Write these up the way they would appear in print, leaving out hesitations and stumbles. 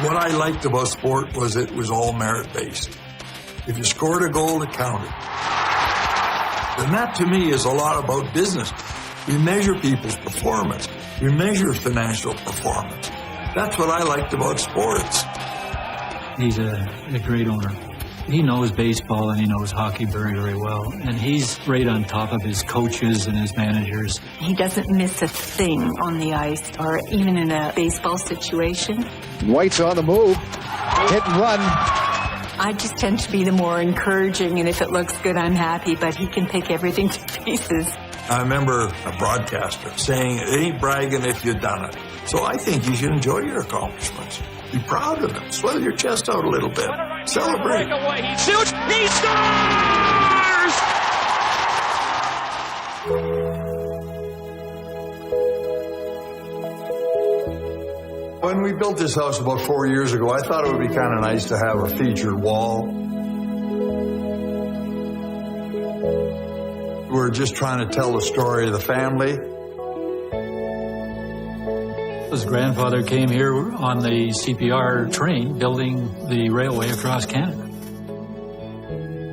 What I liked about sport was it was all merit-based. If you scored a goal, it counted. And that, to me, is a lot about business. You measure people's performance. You measure financial performance. That's what I liked about sports. He's a great owner. He knows baseball and he knows hockey very, very well. And he's right on top of his coaches and his managers. He doesn't miss a thing on the ice or even in a baseball situation. White's on the move. Hit and run. I just tend to be the more encouraging, and if it looks good, I'm happy, but he can pick everything to pieces. I remember a broadcaster saying, it ain't bragging if you've done it. So I think you should enjoy your accomplishments. Be proud of them. Swell your chest out a little bit. Celebrate. He shoots. He scores! When we built this house about 4 years ago, I thought it would be kind of nice to have a featured wall. We're just trying to tell the story of the family. His grandfather came here on the CPR train building the railway across Canada.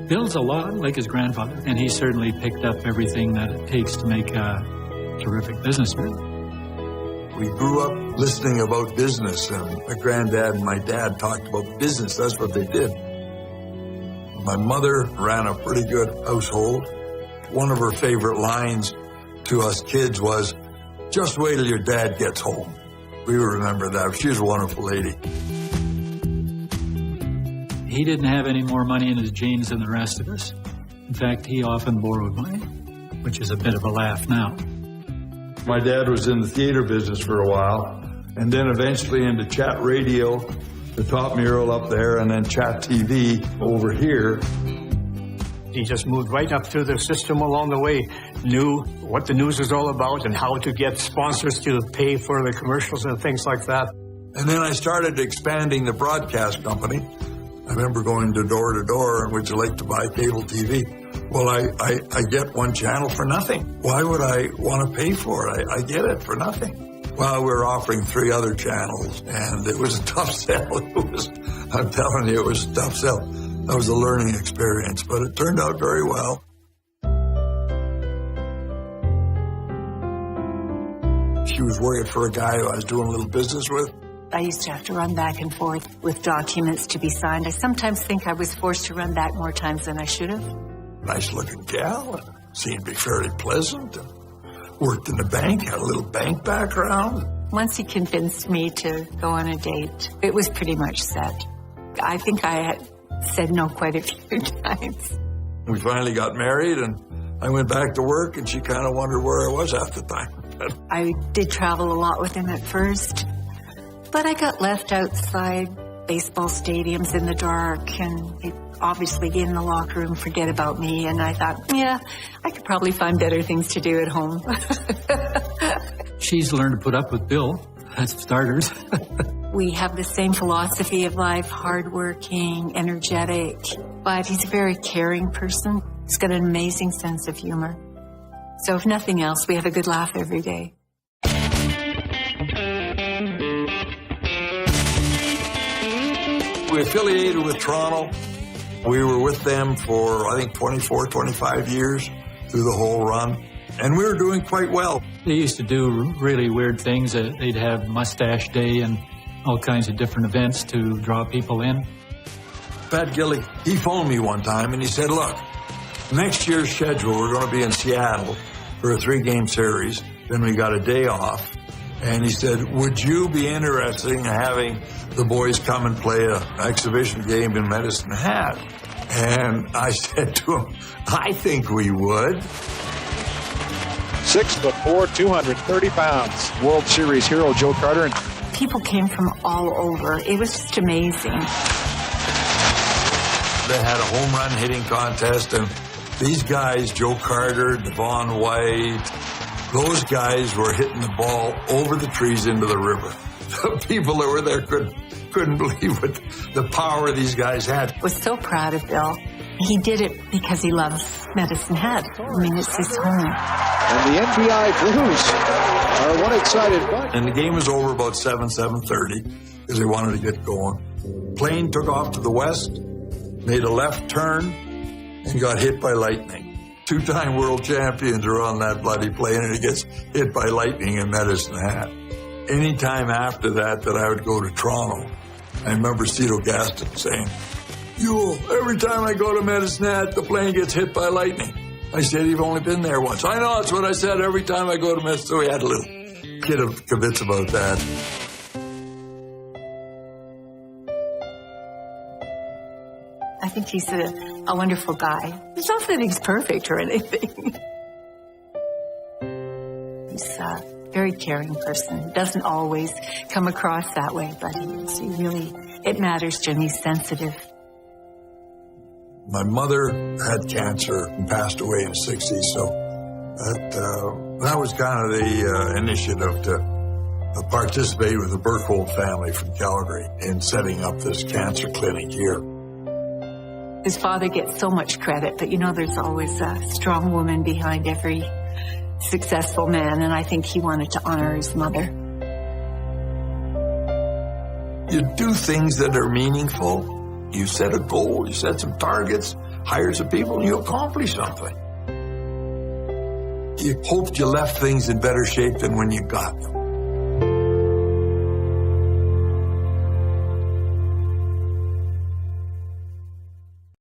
Bill's a lot like his grandfather, and he certainly picked up everything that it takes to make a terrific businessman. We grew up listening about business, and my granddad and my dad talked about business. That's what they did. My mother ran a pretty good household. One of her favorite lines to us kids was, just wait till your dad gets home. We remember that. She was a wonderful lady. He didn't have any more money in his jeans than the rest of us. In fact, he often borrowed money, which is a bit of a laugh now. My dad was in the theater business for a while, and then eventually into chat radio, the top mural up there, and then chat TV over here. He just moved right up through the system along the way, knew what the news was all about and how to get sponsors to pay for the commercials and things like that. And then I started expanding the broadcast company. I remember going to door, and would you like to buy cable TV? Well, I get one channel for nothing. Why would I want to pay for it? I get it for nothing. Well, we were offering 3 other channels, and it was a tough sell. I'm telling you, it was a tough sell. That was a learning experience, but it turned out very well. She was working for a guy who I was doing a little business with. I used to have to run back and forth with documents to be signed. I sometimes think I was forced to run back more times than I should have. Nice looking gal, and seemed to be fairly pleasant, and worked in the bank, had a little bank background. Once he convinced me to go on a date, it was pretty much set. I think I had said no quite a few times. We finally got married, and I went back to work, and she kind of wondered where I was half the time. I did travel a lot with him at first, but I got left outside baseball stadiums in the dark, and he'd obviously get in the locker room, forget about me, and I thought, yeah, I could probably find better things to do at home. She's learned to put up with Bill, that's for starters. We have the same philosophy of life, hardworking, energetic, but he's a very caring person. He's got an amazing sense of humor. So if nothing else, we have a good laugh every day. We affiliated with Toronto. We were with them for, I think, 24, 25 years through the whole run. And we were doing quite well. They used to do really weird things. They'd have Mustache Day and all kinds of different events to draw people in. Pat Gilly, he phoned me one time and he said, look, next year's schedule, we're going to be in Seattle for a 3-game series. Then we got a day off. And he said, would you be interested in having the boys come and play an exhibition game in Medicine Hat? And I said to him, I think we would. 6'4", 230 pounds. World Series hero Joe Carter. People came from all over. It was just amazing. They had a home run hitting contest, and these guys, Joe Carter, Devon White, those guys were hitting the ball over the trees into the river. The people that were there couldn't believe what the power these guys had. I was so proud of Bill. He did it because he loves Medicine Hat. I mean, it's his home. And the NBI Blues are one excited bunch. And the game was over about 7:30. because they wanted to get going. Plane took off to the west, made a left turn, and got hit by lightning. 2-time world champions are on that bloody plane, and it gets hit by lightning in Medicine Hat. Any time after that I would go to Toronto, I remember Cito Gaston saying, "Yuill, every time I go to Medicine Hat, the plane gets hit by lightning." I said, "You've only been there once." "I know, that's what I said every time I go to Medicine." So we had a little kid of kibitz about that. I think he's a wonderful guy. It's not that he's perfect or anything. He's a very caring person. Doesn't always come across that way, but it matters to him. He's sensitive. My mother had cancer and passed away in the 60s, so that was kind of the initiative to participate with the Burkhold family from Calgary in setting up this cancer clinic here. His father gets so much credit, but there's always a strong woman behind every successful man, and I think he wanted to honor his mother. You do things that are meaningful. You set a goal, you set some targets, hire some people, and you accomplish something. You hoped you left things in better shape than when you got them.